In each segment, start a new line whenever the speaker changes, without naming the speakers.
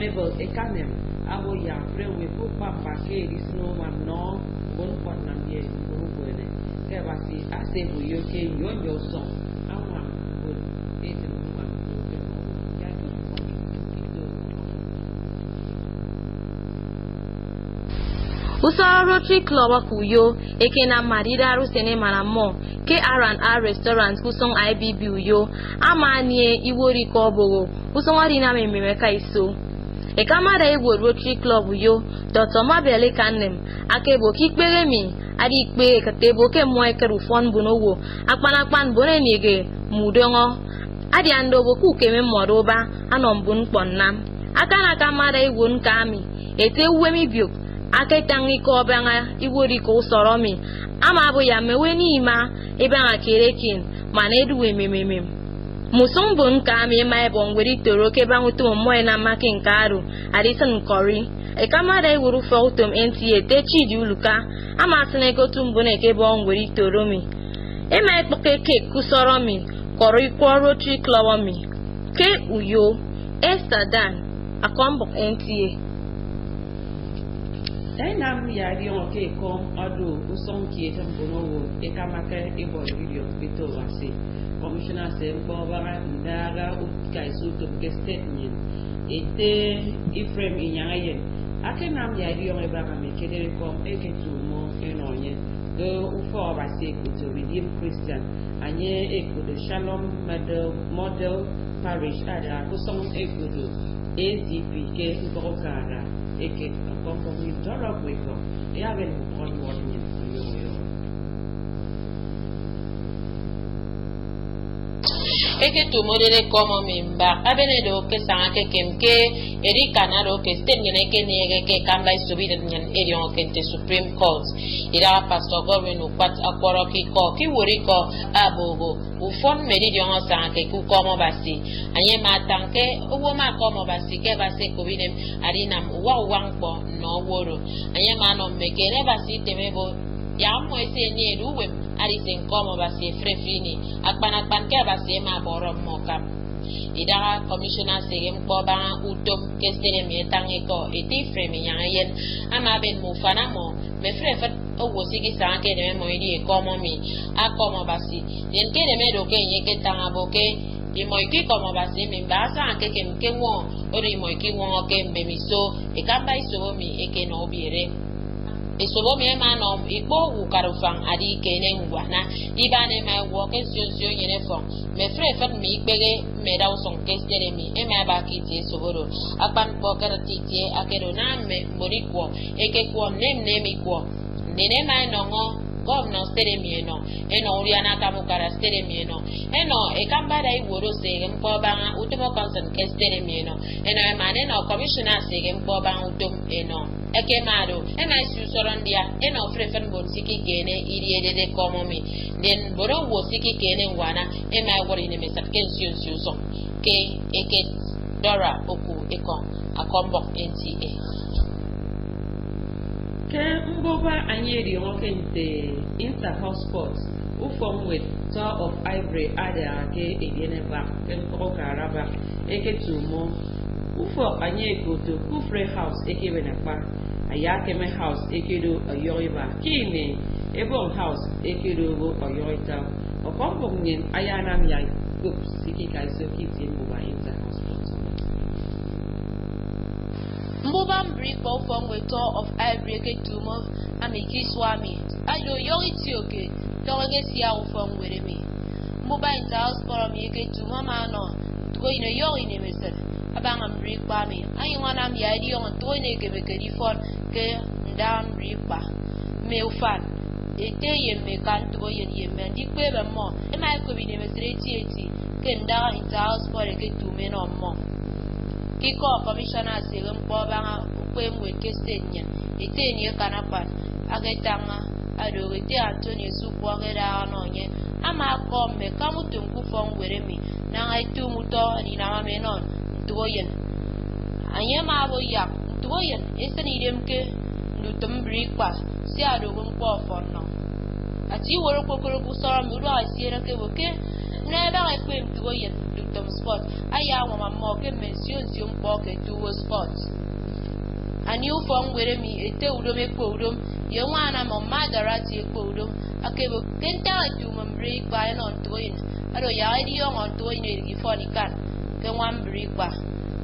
mebel ekanem abo ya frewe po papa ke disno man no bon pot na ye buru bone ke basi ase bu yo ke yo so awa bo ete mo ma ya to
Usoro Rotary Club akuyo ekena marida rusene manamo ke R&R restaurant kusong IBB uyo amanie iwori ko obogo usongari na mememe ka iso ekamara igbo Rotary Club uyo Dr. Mabele Kanem akebo kikpere mi adi ikpe katebo ke mo ekeru fon bunowo akpanakpan bone nige mudongo adi andobo ku keme moroba anombun ponna akana kamara igbo nkami ete uwemi biok aketangi ko banga iwori ko soromi ama bo ya mewe ni ma ebanga kerekin maneduwe mememem musombo nka mi ma ebon weri toro ke bangu to mo na makin karu adison kori e kamara iwuru fotom NTA te chidi uluka ama sene ko tumbo ne ke bon weri toro mi e ma epoke ke ku soromi kori ko Rotary Club mi ke uyo Estadan akombo NTA
Nam ya di on ke kom adu usong ki tambono ekamaka ebo video bito wasi commissioner se bobara ndaga ukaisu to gestetnyin ete ifrem inyayen akenam ya di on eba ka mekedere kom eketu mo enonye go ufo wasi to redeem Christian anye ekodo Shalom model parish ada usong ekodo ACP ke ukokara eke kompomi dorok weko ya ben ko woni yo
eke to modele komo mimba abene do ke sanga ke kemke eri kanaro ke stengene ke nege ke kamba subida nyen erion ke te Supreme Court ira pastor Godwin ukwat akworo ki ko ki wori ko abogo ufon meridion sanga ke ku komo basi anye matanke owo ma komo basi ke basi ko binem arinam wa wangpo no woro anye mano mekere basi temebo ya mo ese ni eluwe ari sen komo basi frefrini akpana ke basi ma boro mokam ida commissioner segem ko ba utom kestere mi tangi ko eti fremi yanyen ama ben mu fana mo me frefat o wosigi sanke de mo idi komo mi akomo basi den ke de me do ke yeke tanga boke imoiki komo basi mi basa anke ke mkenwo ori imoiki wo ke mbemiso e kamba iso mi eke no biere esobo mi ma no ikpo wu karufan adi kene ngwana ibane ma wo ke sio nyene fon me frefat mi ikpege me da uson kestere mi e ma ba kiti soboro akpan ko karatiti akero na me morikwo eke ko nem ikwo nene ma no ngo governor stere mi eno uri anaka mu kara stere mi eno e kamba da iworo se mpo ba utomo concern kestere mi eno e ma ne no commissioner se mpo ba utom eno eke maro ena isu sorondia eno frefen bon siki kene iri edede komomi den boro wo siki kene ngwana ema wori ne mesatken siu so ke eke dora oku ekon akombo NTA
ke mboba anyeri nwoke nte inter-house sports ufom with Tour of Ivory ada ke edieneba ke nkokaraba eke tumo ufo anyeko to Kufre house eke wenakpa ayakeme house ekedo oyoiba kini ebon house ekedo go oyoita okombo nyen ayanam ya group siki kaiso kiti mboba inter-house sports
Mboba mbri kwa ufongwe Tour of Ivory eke tumo amiki swami ayo yoriti oke torege siya ufongwe remi Mboba inter-house forum eke tumo mano tuko ino yori ne mesel abanga mbri kwa mi ayi wana mi ya yon tuko ine kebeke di fon ke ndan ripa me ufan ete yemme kan tuko yemme ndikwe be mo e ma ko bi ne mesel eti ke nda inter-house forum eke tume no mo Kiko commissioner segem po banga kwemwe ke state nyen ete ni kanapa agetanga ado ete Antonio supo agera anonye ama ko me kamutum ku fon weremi na ngaitu muto ni na menon ntoyen anye ma bo ya ntoyen eseni demke ndutum brikpa si ado mpo fonno ati woro kokoro ku soro mi ro asiera ke boke na ba kwem ntoyen
tom sport aya wa mammo ke mention si mpo ke tuwo sport ani ufo ngwere mi ete udom ekpo udom ye nwana mo madara ti ekpo udom akebo kenta tu mambre kwa no ntoyin ado ya idi yo ntoyin iri foni kan ke nwambre kwa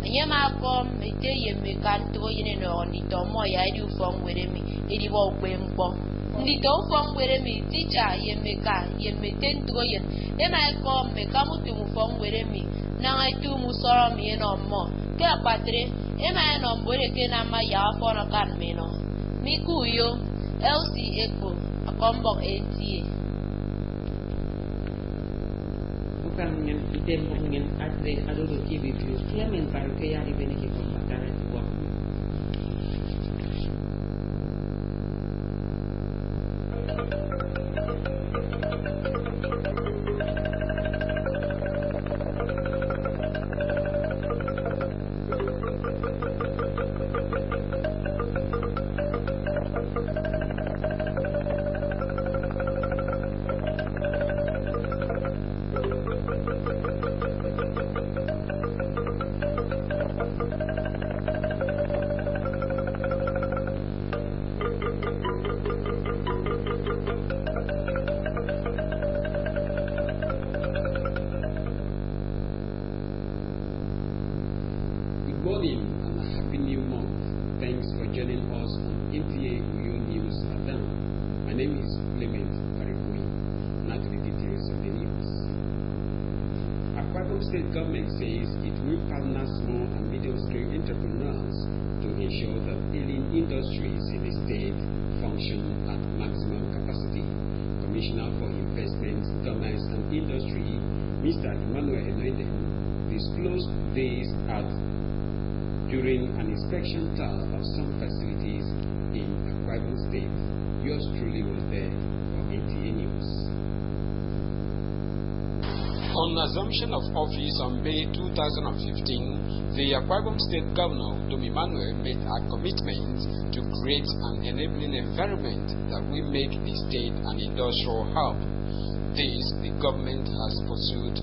anye ma kom ete ye me kan ntoyin no ni tomo ya idi ufo ngwere mi iri bo kwe mpo ndi to ufo ngwere mi teacher ye me ka ye me tentoyin e ma kom me kamutu ufo ngwere mi na itu musoro mi no mo ke apatre e ma no mbore ke na ma ya afọ no kan mi no mi ku yo LC Echo akombo NTA
bukan ngin item ngin atre adodo ki review kiamen baru ke ya di beneki kombakare tuwa
Good morning and a happy new month. Thanks for joining us on NTA1st News Adam. My name is Clement Barikui. Now to the details of the news. Akwa Ibom State government says it will partner small and medium-scale entrepreneurs to ensure that alien industries in the state function at maximum capacity. Commissioner for Investment, Commerce and Industry, Mr. Emmanuel Enoiden, disclosed this during an inspection tour of some facilities in Akwa Ibom State. Yours truly was there for NTA News.
On assumption of office on May 2015, the Akwa Ibom State Governor, Dom Emmanuel, made a commitment to create an enabling environment that will make the state an industrial hub. This the government has pursued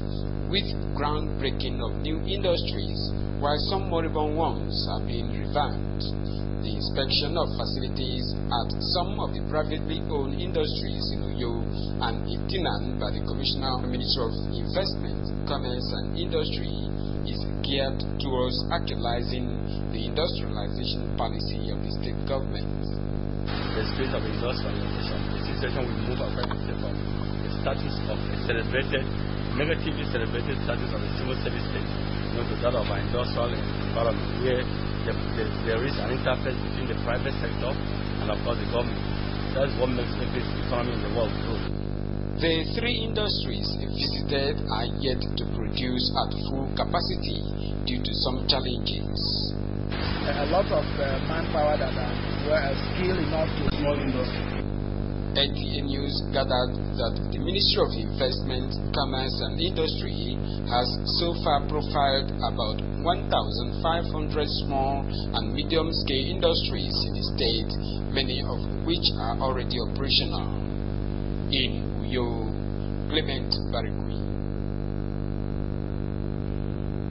with groundbreaking of new industries, while some moribund ones are being revamped. The inspection of facilities at some of the privately owned industries in Uyo and Itinan by the Commissioner of the Ministry of Investment, Commerce and Industry is geared towards actualizing the industrialization policy of the state government.
The spirit of industrialization, the situation will move away from the status of a negatively celebrated status of a civil service state, to that of an industrial environment where there is an interface between the private sector and of course the government. That's what makes the economy in the world grow.
The three industries visited are yet to produce at full capacity due to some challenges.
A lot of manpower that were skilled enough to small industry.
NTA News gathered that the Ministry of Investment, Commerce and Industry has so far profiled about 1,500 small and medium-scale industries in the state, many of which are already operational. In Uyo, Clement Barikui.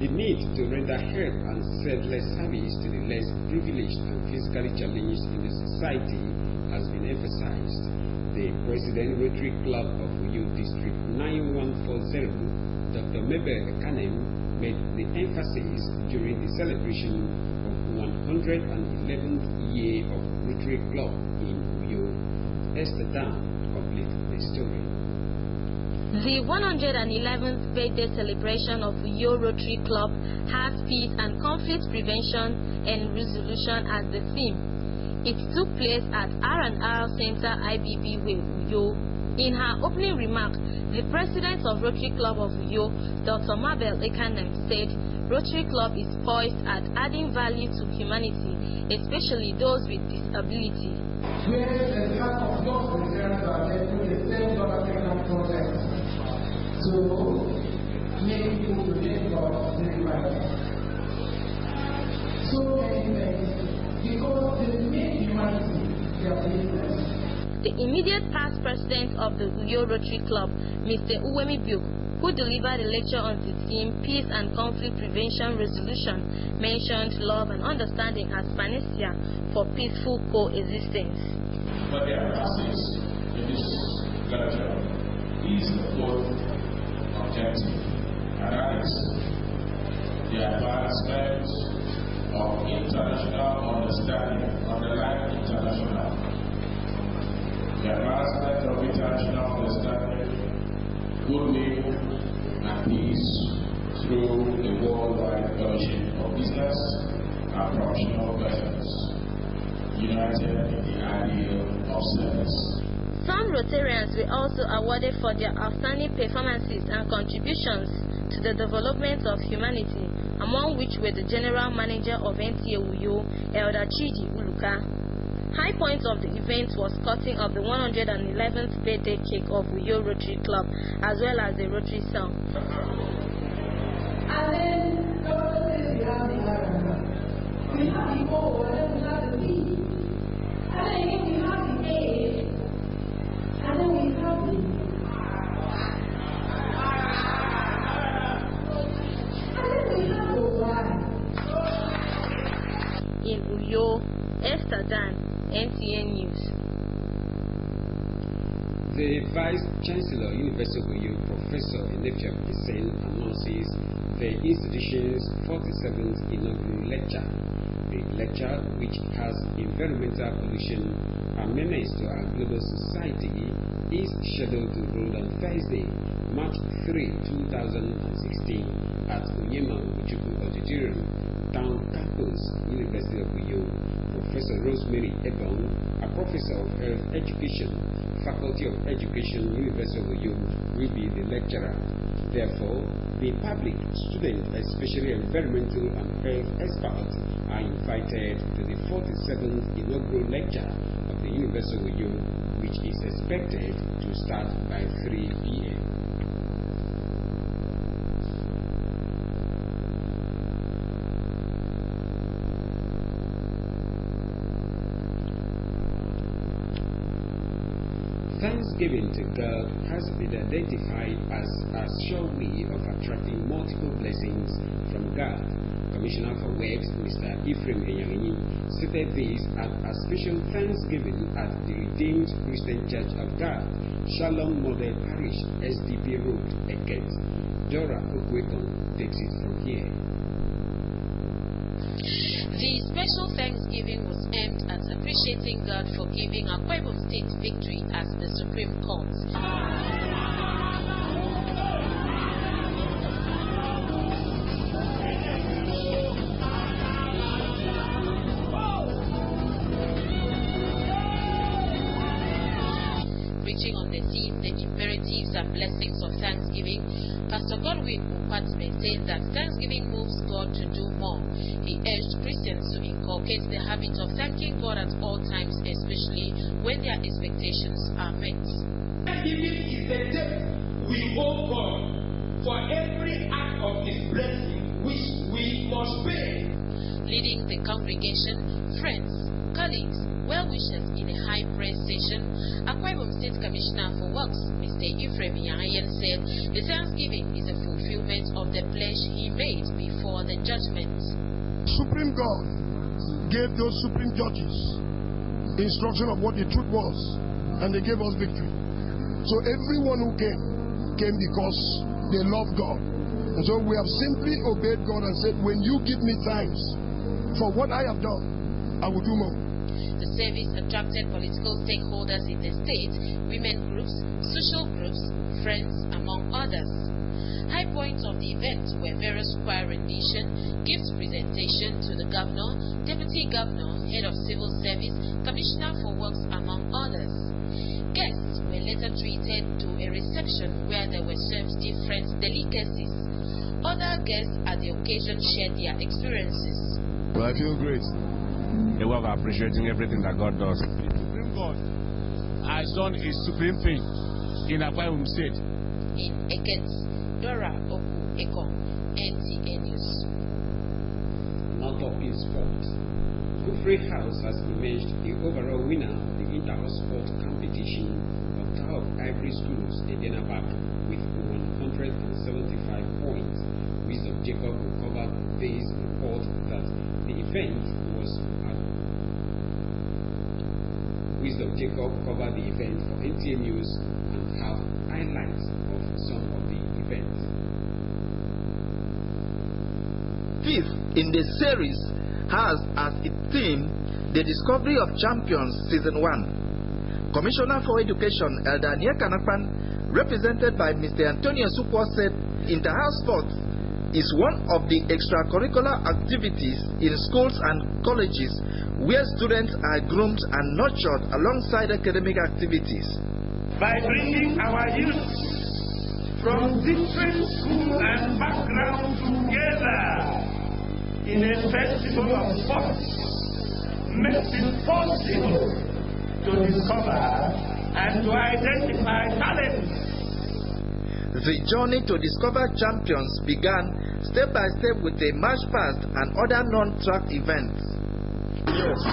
The need to render help and selfless service to the less privileged and physically challenged in the society has been emphasized. The President Rotary Club of Uyo District 9140, Dr. Mabel Ekanem, made the emphasis during the celebration of 111th year of Rotary Club in Uyo. Esther Dan complete the story.
The 111th birthday celebration of Uyo Rotary Club has peace and conflict prevention and resolution as the theme. It took place at R&R Center IBB Way, Uyo. In her opening remark, the president of Rotary Club of Uyo, Dr. Mabel Ekanem, said Rotary Club is poised at adding value to humanity, especially those with disability.
Where the heart of those concerns are there through the same government process to make people relate God to the right. So many things. Because they make humanity their business.
The immediate past president of the Uyo Rotary Club, Mr. Uwemi Biok, who who delivered a lecture on the theme Peace and Conflict Prevention Resolution, mentioned love and understanding as panacea for peaceful coexistence.
But the emphasis in this lecture is the fourth objective, and that is the advancement of international understanding, underlying international. The advancement of international understanding, goodwill, and peace through the worldwide fellowship of business and professional persons, united in the ideal of service.
Some Rotarians were also awarded for their outstanding performances and contributions to the development of humanity, among which were the General Manager of NTA Uyo, Elder Chidi Uluka. High point of the event was cutting of the 111th birthday cake of Uyo Rotary Club, as well as the Rotary song.
And then the other says we have the Arab. We have the O, and then we have the P. And then again we have the A. And then we have the
in Uyo, Esther Dan, NTA News.
The Vice Chancellor, University of Uyo, Professor Enefia Hussein, announces the institution's 47th inaugural lecture. The lecture, which has environmental pollution a menace to our global society, is scheduled to hold on Thursday, March 3, 2016, at Onyema Uchuku Auditorium, Town Campus, University of Uyo. Professor Rosemary Ebong, a professor of health education, Faculty of Education, University of Uyo, will be the lecturer. Therefore, the public, students, especially environmental and health experts, are invited to the 47th inaugural lecture of the University of Uyo, which is expected to start by 3 p.m. Thanksgiving to God has been identified as a sure way of attracting multiple blessings from God. Commissioner for Works, Mr. Ephraim Enyangini, stated this at a special Thanksgiving at the Redeemed Christian Church of God, Shalom Model Parish, SDP Road, Eket. Dora Okwekon takes it from here.
The special Thanksgiving was aimed at appreciating God for giving Akwa Ibom State victory at the Supreme Court. Preaching on the theme, the imperatives and blessings of Thanksgiving, Pastor Godwin Upats maintained that Thanksgiving moves God to do more. He urged Christians to inculcate the habit of thanking God at all times, especially when their expectations are met.
Thanksgiving is the debt we owe God for every act of His blessing which we must pay.
Leading the congregation, friends, colleagues, well-wishers in a high praise session, Akwa Ibom State Commissioner for Works, Mr. Ephraim Enyangini, said the Thanksgiving is a fulfillment of the pledge he made before the judgment.
Supreme God gave those supreme judges instruction of what the truth was, and they gave us victory. So everyone who came because they love God. And so we have simply obeyed God and said, when you give me thanks for what I have done, I will do more.
The service attracted political stakeholders in the state, women groups, social groups, friends, among others. High points of the event were various choir rendition, gift presentation to the governor, deputy governor, head of civil service, commissioner for works, among others. Guests were later treated to a reception where they were served different delicacies. Other guests at the occasion shared their experiences.
Well, I feel great. A way of appreciating everything that God does. The Supreme God has done a supreme thing in Akwa Ibom State.
In Eket, Dora Okwekon, NTA News.
Not up in sports. Kufre House has emerged the overall winner of the inter-house sport competition of Tower of Ivory Schools in Denabak with 106 news and have highlights of some of the events.
Fifth in the series has as its theme the Discovery of Champions Season 1. Commissioner for Education Elder Kanakpan, represented by Mr. Antonio Supwa, said inter-house sports is one of the extracurricular activities in schools and colleges where students are groomed and nurtured alongside academic activities.
By bringing our youth from different schools and backgrounds together in a festival of sports makes it possible to discover and to identify talents.
The journey to discover champions began step by step with a march past and other non-track events.
Yes.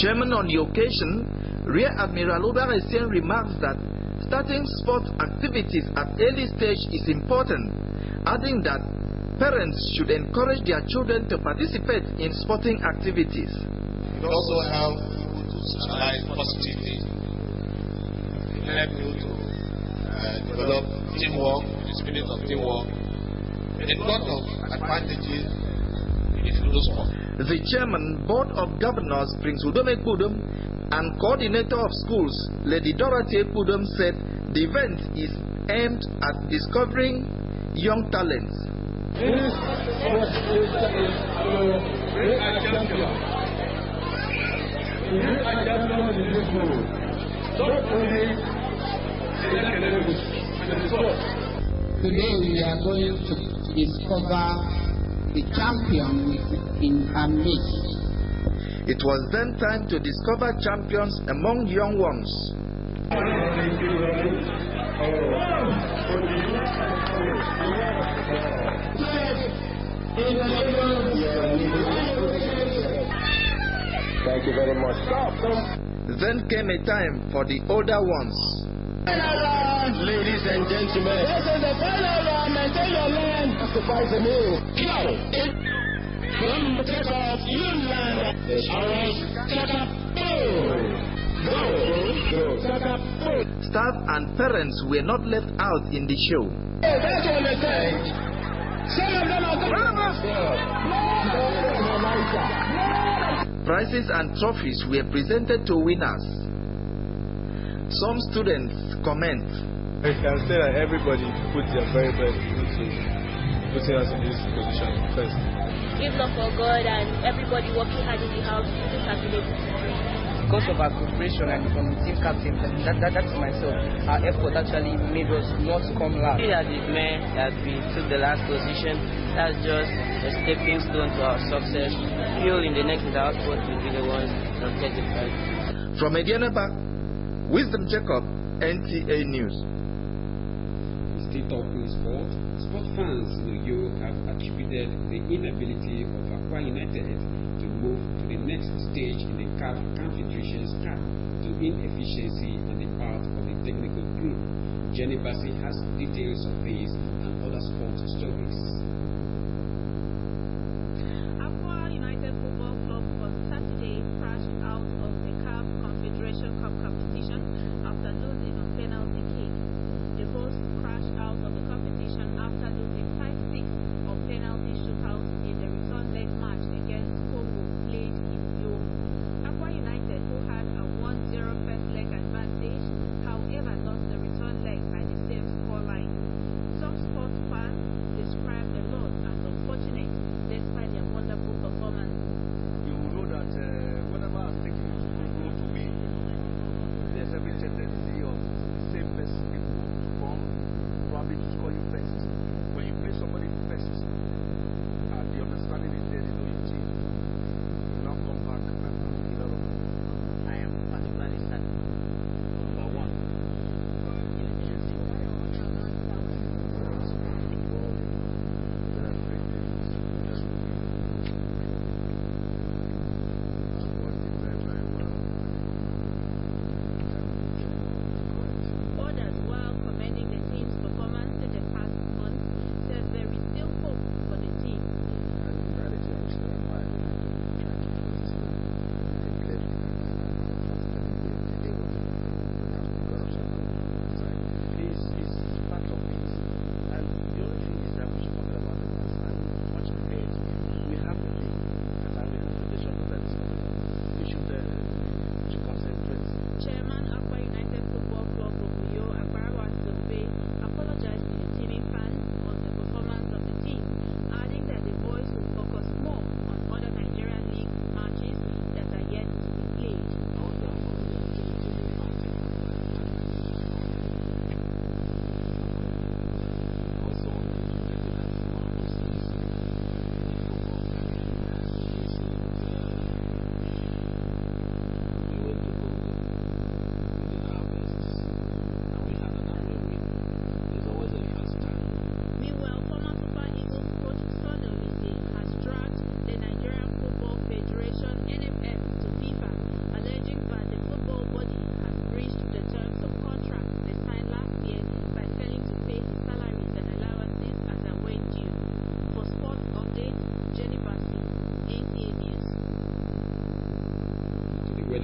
Chairman on the occasion, Rear Admiral Uba Essien remarks that starting sports activities at early stage is important, adding that parents should encourage their children to participate in sporting activities.
It also helps people to socialize positively. It helps you to develop teamwork, the spirit of teamwork. A lot of advantages if you do sport.
The chairman, Board of Governors, Prince Udome Kudum, and coordinator of schools, Lady Dorothy Kudum, said the event is aimed at discovering young talents.
Today we are going to discover the champion in our midst.
It was then time to discover champions among young ones.
Thank you very much.
Then came a time for the older ones.
Ladies and gentlemen, this is the final round. Maintain your lane. Sacrifice the meal. From the tip of Yunnan,
Staff and parents were not left out in the show.
That's what they say. Some of them are
Prizes and trophies were presented to winners. Some students comment.
I can say that everybody put their very best into putting us in this position first.
If not for God and everybody working hard in the house, this has been able to do.
Because of our cooperation and from the team captain, that's myself, our effort actually made us not come last.
We are the men that we took the last position. That's just a stepping stone to our success. Feel in the next house what will be the ones that get the prize.
From Edianaba, Wisdom Jacob, NTA News.
Still talking sport. Sport fans in Uyo have attributed the inability of Aqua United to move to the next stage in the CAF Confederations Cup to inefficiency on the part of the technical group. Jenny Bassi has details of this and other sports stories.
Aqua United Football Club on Saturday crashed out of the CAF Confederation Cup competition after losing on penalty kick. The boys crashed out of the competition after losing 5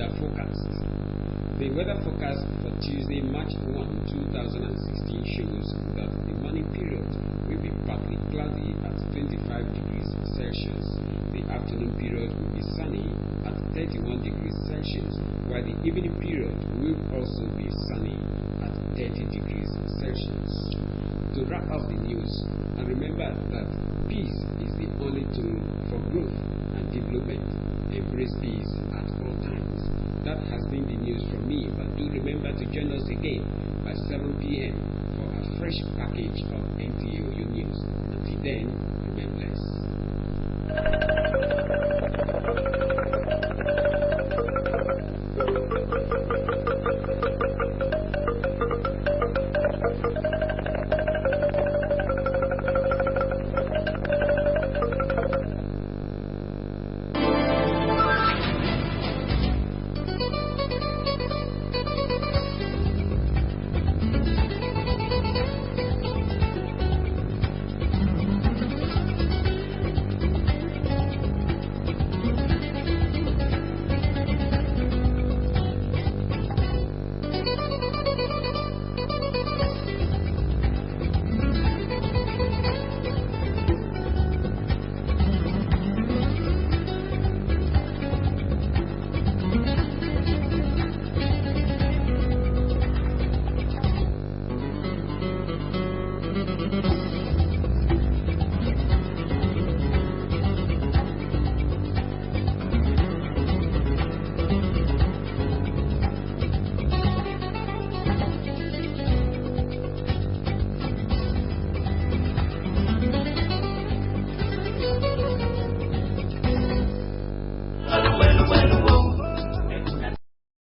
weather forecast. The weather forecast for Tuesday, March 1, 2016 shows that the morning period will be partly cloudy at 25 degrees Celsius. The afternoon period will be sunny at 31 degrees Celsius, while the evening period will also be sunny at 30 degrees Celsius. To wrap up the news, and remember that peace